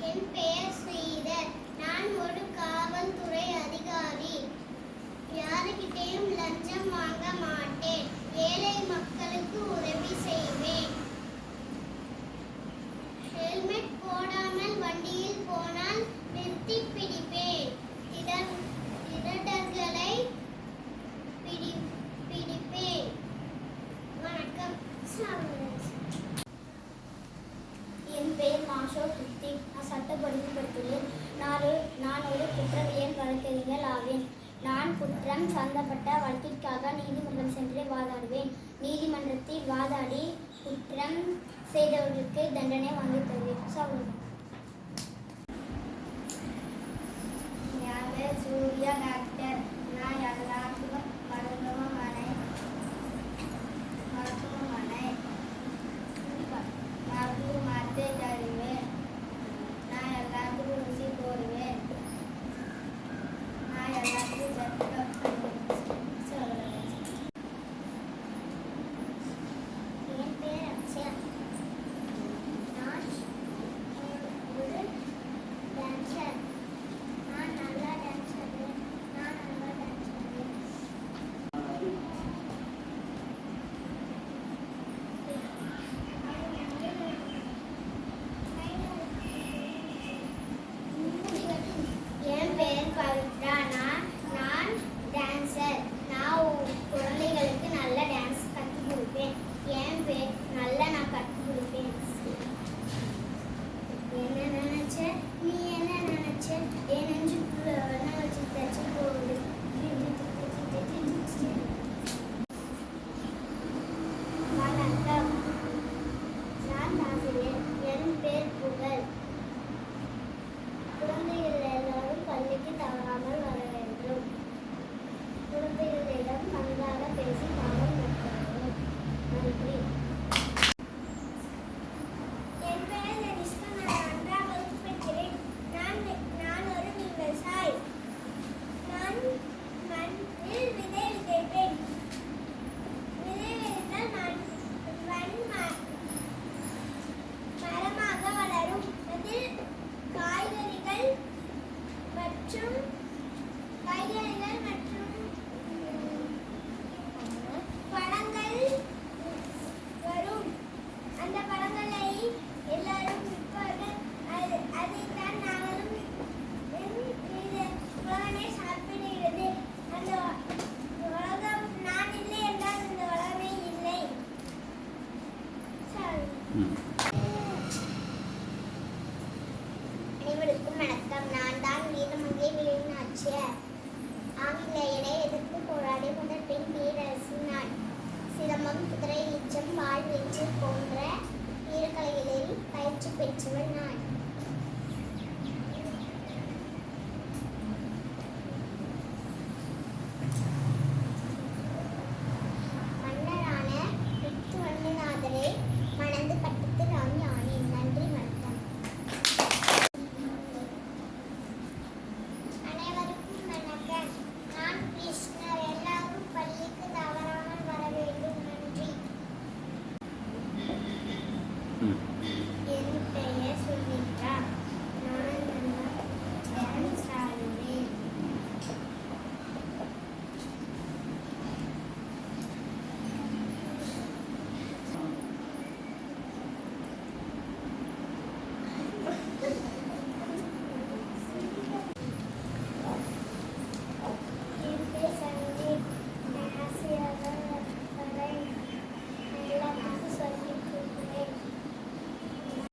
என் பெயர் ஸ்ரீதர். நான் ஒரு காவல்துறை அதிகாரி. யாருக்கிட்டையும் லஞ்சம் வாங்க மாட்டேன். ஏழை மக்களுக்கு உதவி செய்வேன். ஹெல்மெட் போடாமல் வண்டியில் போனால் நிறுத்தி பிடிப்பேன். திருடர்களை பிடிப்பேன். வணக்கம். என் பெயர் மாஷோ கிருத்திக். நான் சட்டப்படிப்பு படித்துள்ளேன். நான் ஒரு குற்றவியல் வழக்கறிஞர் ஆவேன். நான் குற்றம் சம்பந்தப்பட்ட வழக்கிற்காக நீதிமன்றம் சென்று வாதாடுவேன். நீதிமன்றத்தில் வாதாடி குற்றம் செய்தவர்களுக்கு தண்டனை வாங்கி தருவேன். சூர்யா டாக்டர். நான் எல்லாத்துக்கும் மருத்துவமனை மருந்து தருவேன். நான் எல்லாத்துக்கும் ஊசி போடுவேன். நான் எல்லாத்துக்கும் என் பெயர் அக்ஷயா. நான் ஒரு டான்சர். நான் நல்லா டான்ஸ் ஆடுவேன். என் பெயர் பவித்ரா. நான் டான்சர். நான் குழந்தைகளுக்கு நல்ல டான்ஸ் கற்றுக் கொடுப்பேன். என் பேர் நான் கற்றுக் கொடுப்பேன். என்ன நினைச்ச நீ, என்ன நினைச்ச என் நெஞ்சுக்குள்ள வச்சு தச்சு போகுது. வணக்கம். நான் ஆசிரியர். என் பேர் புகழ். குழந்தைகள் எல்லாரும் பள்ளிக்கு தவறாமல் வர வேண்டும். குழந்தைகளிடம் நன்றாக பேசி பாடம் நடத்த வேண்டும். நன்றி. என் பெயர் லலிஷ்கா. நான் 1ஆம் வகுப்பு படிக்கிறேன். நான் ஒரு விவசாயி. நான் மண்ணில் விதை விதைப்பேன். விதை விதைத்தால் மண் மரமாக வளரும். அதில் காய்கறிகள் மற்றும் பழங்கள் வரும். அந்த பழங்களை எல்லாரும் விற்பார்கள். அதைத்தான் நாங்களும் உலகமே சாப்பிடுகிறது. அந்த உலகம் நான் இல்லை என்றால் இந்த உலகமே இல்லை. அனைவருக்கும் வணக்கம். நான் தான் வீரமங்கை மீனாட்சியர். ஆங்கிலேயரை எதிர்த்து போராடி முதல் பெண் வீரரசு நான். சிலம்பம், குதிரை ஈச்சம், வாள் வீச்சு போன்ற வீரக்கலைகளில் பயிற்சி பெற்றவள் நான்.